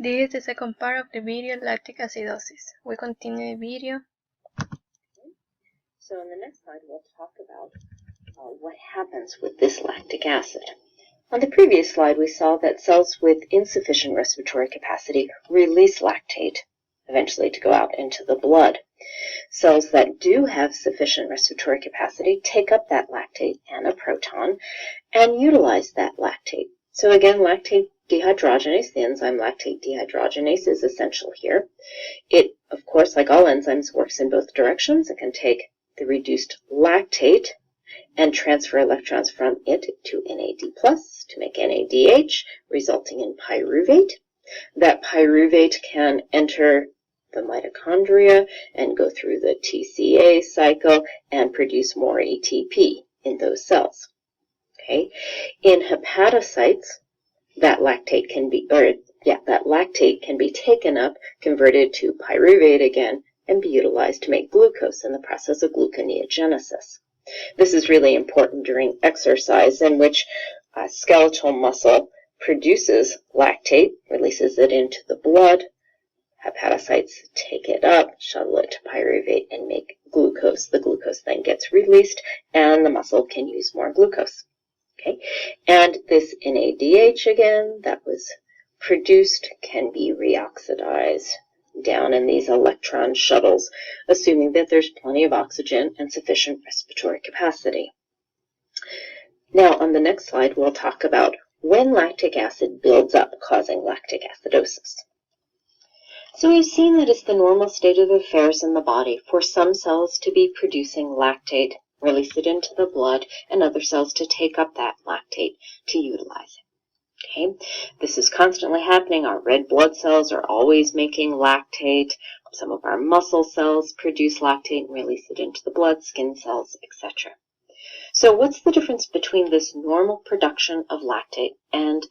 This is the second part of the video, lactic acidosis. We continue the video. So in the next slide, we'll talk about what happens with this lactic acid. On the previous slide, we saw that cells with insufficient respiratory capacity release lactate, eventually to go out into the blood. Cells that do have sufficient respiratory capacity take up that lactate and a proton and utilize that lactate. So again, lactate dehydrogenase, the enzyme lactate dehydrogenase, is essential here. It, of course, like all enzymes, works in both directions. It can take the reduced lactate and transfer electrons from it to NAD+ to make NADH, resulting in pyruvate. That pyruvate can enter the mitochondria and go through the TCA cycle and produce more ATP in those cells. Okay, in hepatocytes, that lactate can be taken up, converted to pyruvate again, and be utilized to make glucose in the process of gluconeogenesis. This is really important during exercise, in which skeletal muscle produces lactate, releases it into the blood. Hepatocytes take it up, shuttle it to pyruvate, and make glucose. The glucose then gets released, and the muscle can use more glucose. Okay, and this NADH again that was produced can be reoxidized down in these electron shuttles, assuming that there's plenty of oxygen and sufficient respiratory capacity. Now, on the next slide, we'll talk about when lactic acid builds up, causing lactic acidosis. So we've seen that it's the normal state of affairs in the body for some cells to be producing lactate, release it into the blood, and other cells to take up that lactate to utilize it. Okay, this is constantly happening. Our red blood cells are always making lactate. Some of our muscle cells produce lactate and release it into the blood, skin cells, etc. So what's the difference between this normal production of lactate and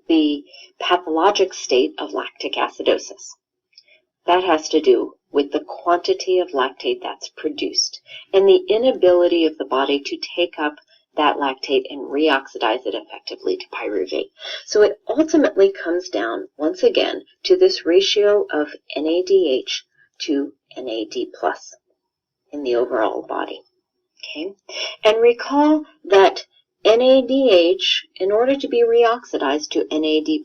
the pathologic state of lactic acidosis? That has to do with the quantity of lactate that's produced and the inability of the body to take up that lactate and reoxidize it effectively to pyruvate. So it ultimately comes down, once again, to this ratio of NADH to NAD+ in the overall body. Okay? And recall that NADH, in order to be reoxidized to NAD+,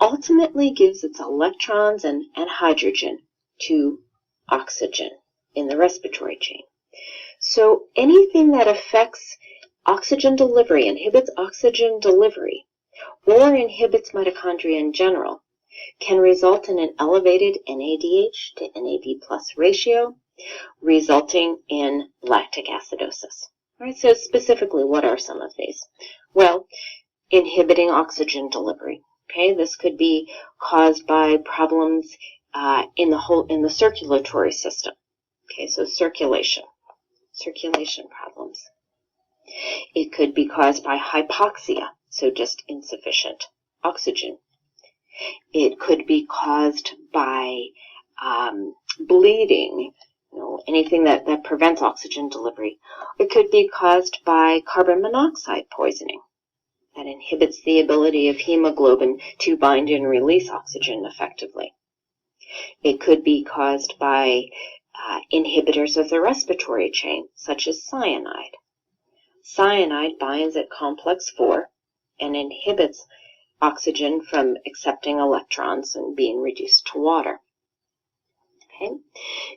ultimately gives its electrons and hydrogen to oxygen in the respiratory chain. So anything that affects oxygen delivery, inhibits oxygen delivery, or inhibits mitochondria in general, can result in an elevated NADH to NAD+ ratio, resulting in lactic acidosis. All right, so specifically, what are some of these? Well, inhibiting oxygen delivery. Okay, this could be caused by problems in the circulatory system. Okay, so circulation problems. It could be caused by hypoxia, so just insufficient oxygen. It could be caused by bleeding, anything that prevents oxygen delivery. It could be caused by carbon monoxide poisoning that inhibits the ability of hemoglobin to bind and release oxygen effectively. It could be caused by inhibitors of the respiratory chain, such as cyanide. Cyanide binds at complex 4 and inhibits oxygen from accepting electrons and being reduced to water. Okay.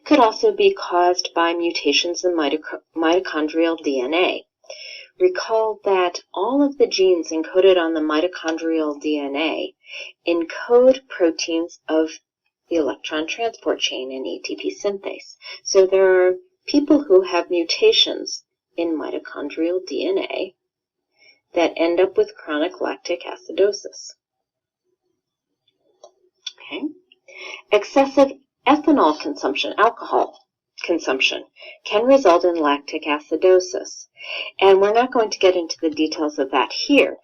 Could also be caused by mutations in mitochondrial DNA. Recall that all of the genes encoded on the mitochondrial DNA encode proteins of the electron transport chain and ATP synthase. So there are people who have mutations in mitochondrial DNA that end up with chronic lactic acidosis. Okay. Excessive ethanol consumption, alcohol consumption, can result in lactic acidosis. And we're not going to get into the details of that here,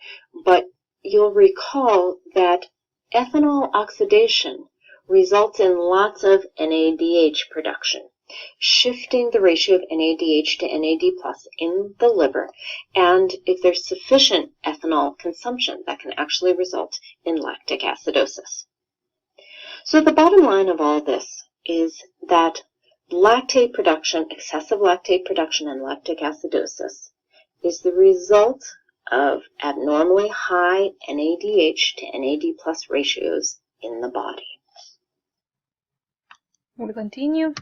but you'll recall that ethanol oxidation results in lots of NADH production, shifting the ratio of NADH to NAD+ in the liver, and if there's sufficient ethanol consumption, that can actually result in lactic acidosis. So the bottom line of all this is that lactate production, excessive lactate production and lactic acidosis is the result of abnormally high NADH to NAD plus ratios in the body. We'll continue.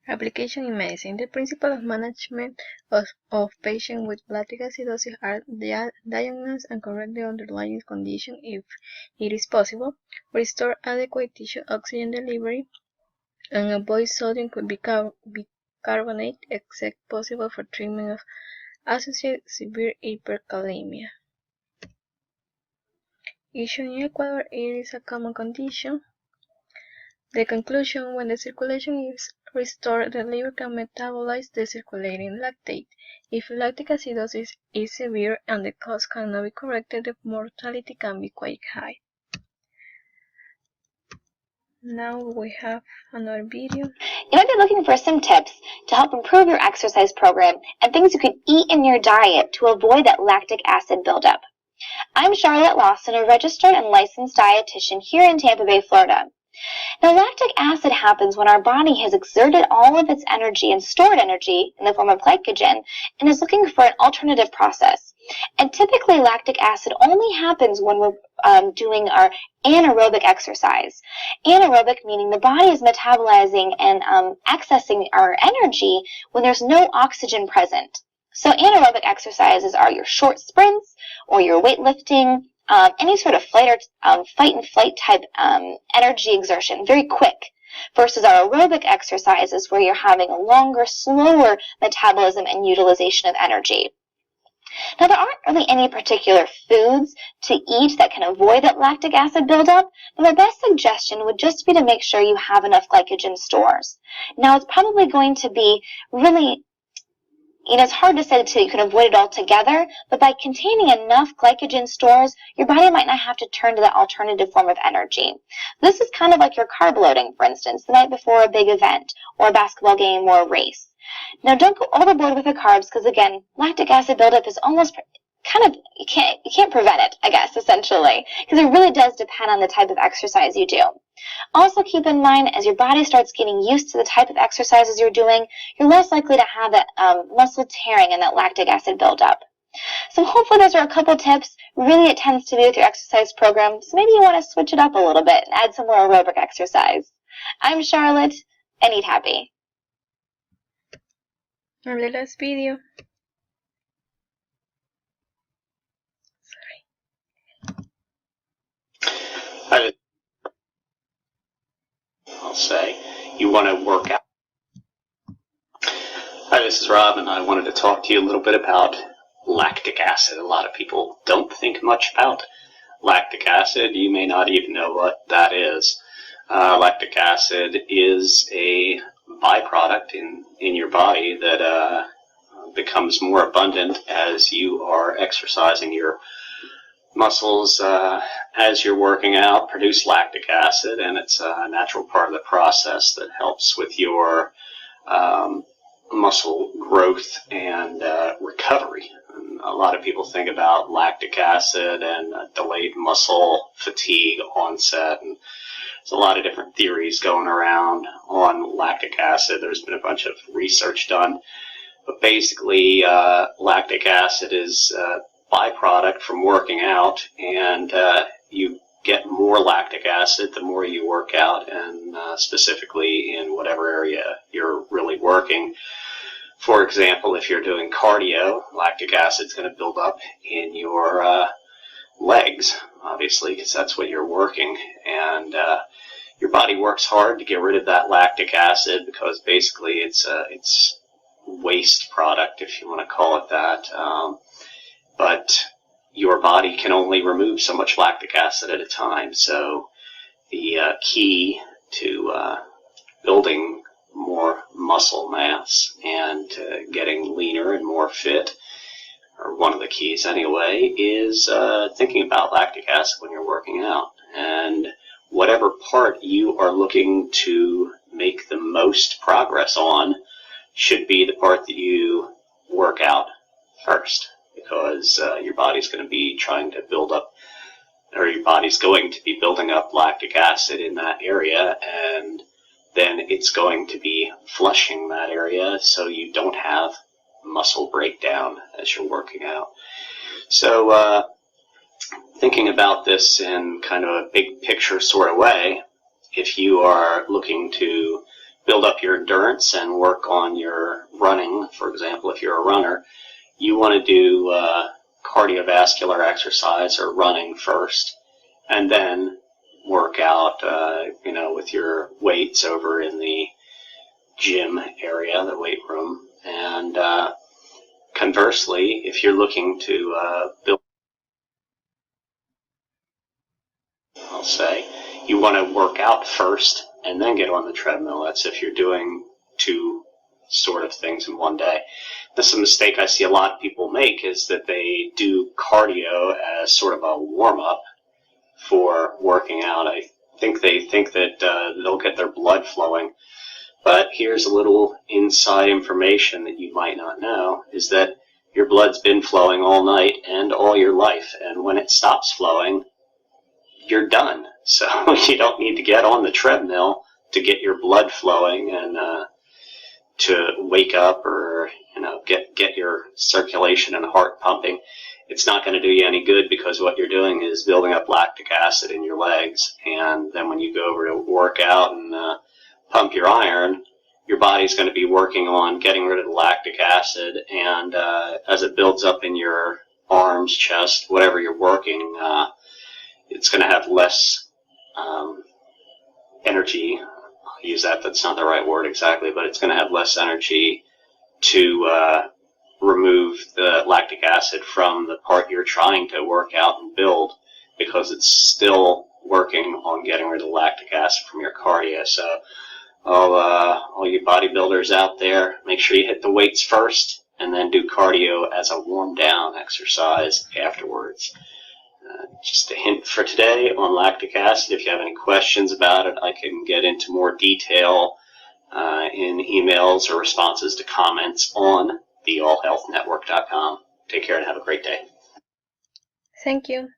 Application in medicine. The principle of management of patients with lactic acidosis are diagnose and correct the underlying condition if it is possible, restore adequate tissue oxygen delivery, and avoid sodium bicarbonate except possible for treatment of associated severe hyperkalemia. Issue in Ecuador, it is a common condition. The conclusion: when the circulation is restored, the liver can metabolize the circulating lactate. If lactic acidosis is severe and the cause cannot be corrected, the mortality can be quite high. Now we have another video. You might be looking for some tips to help improve your exercise program and things you can eat in your diet to avoid that lactic acid buildup. I'm Charlotte Lawson, a registered and licensed dietitian here in Tampa Bay, Florida. Now, lactic acid happens when our body has exerted all of its energy and stored energy in the form of glycogen and is looking for an alternative process. And typically, lactic acid only happens when we're doing our anaerobic exercise. Anaerobic meaning the body is metabolizing and accessing our energy when there's no oxygen present. So anaerobic exercises are your short sprints or your weightlifting, any sort of fight and flight type energy exertion, very quick, versus our aerobic exercises where you're having a longer, slower metabolism and utilization of energy. Now, there aren't really any particular foods to eat that can avoid that lactic acid buildup, but my best suggestion would just be to make sure you have enough glycogen stores. Now, it's probably going to be really, it's hard to say that you can avoid it altogether, but by containing enough glycogen stores, your body might not have to turn to that alternative form of energy. This is kind of like your carb loading, for instance, the night before a big event, or a basketball game, or a race. Now, don't go overboard with the carbs, because again, lactic acid buildup is almost kind of, you can't prevent it, I guess, essentially, because it really does depend on the type of exercise you do. Also keep in mind, as your body starts getting used to the type of exercises you're doing, you're less likely to have that muscle tearing and that lactic acid buildup. So hopefully those are a couple tips. Really it tends to be with your exercise program, so maybe you want to switch it up a little bit and add some more aerobic exercise. I'm Charlotte, and eat happy. And the last video. I'll say you want to work out. Hi, this is Rob, and I wanted to talk to you a little bit about lactic acid. A lot of people don't think much about lactic acid. You may not even know what that is. Lactic acid is a byproduct in your body that becomes more abundant as you are exercising. Your muscles, as you're working out, produce lactic acid, and it's a natural part of the process that helps with your muscle growth and recovery. And a lot of people think about lactic acid and delayed muscle fatigue onset, and there's a lot of different theories going around on lactic acid. There's been a bunch of research done, but basically lactic acid is byproduct from working out, and you get more lactic acid the more you work out, and specifically in whatever area you're really working. For example, if you're doing cardio, lactic acid is going to build up in your legs, obviously, because that's what you're working, and your body works hard to get rid of that lactic acid because basically it's waste product, if you want to call it that. But your body can only remove so much lactic acid at a time. So the key to building more muscle mass and getting leaner and more fit, or one of the keys anyway, is thinking about lactic acid when you're working out. And whatever part you are looking to make the most progress on should be the part that you work out first. because your body's going to be trying to build up, or your body's going to be building up lactic acid in that area, and then it's going to be flushing that area so you don't have muscle breakdown as you're working out. So thinking about this in kind of a big picture sort of way, if you are looking to build up your endurance and work on your running, for example, if you're a runner, you want to do cardiovascular exercise or running first, and then work out, with your weights over in the gym area, the weight room. And conversely, if you're looking to build, I'll say, you want to work out first and then get on the treadmill. That's if you're doing two sort of things in one day. This is a mistake I see a lot of people make, is that they do cardio as sort of a warm-up for working out. I think they think that they'll get their blood flowing. But here's a little inside information that you might not know, is that your blood's been flowing all night and all your life, and when it stops flowing, you're done. So you don't need to get on the treadmill to get your blood flowing and to wake up or get your circulation and heart pumping. It's not going to do you any good, because what you're doing is building up lactic acid in your legs, and then when you go over to work out and pump your iron, your body's going to be working on getting rid of the lactic acid, and as it builds up in your arms, chest, whatever you're working, it's going to have less energy. I'll use that, that's not the right word exactly, but it's going to have less energy to remove the lactic acid from the part you're trying to work out and build, because it's still working on getting rid of the lactic acid from your cardio. So all you bodybuilders out there, make sure you hit the weights first and then do cardio as a warm down exercise afterwards. Just a hint for today on lactic acid. If you have any questions about it, I can get into more detail in emails or responses to comments on theallhealthnetwork.com. Take care and have a great day. Thank you.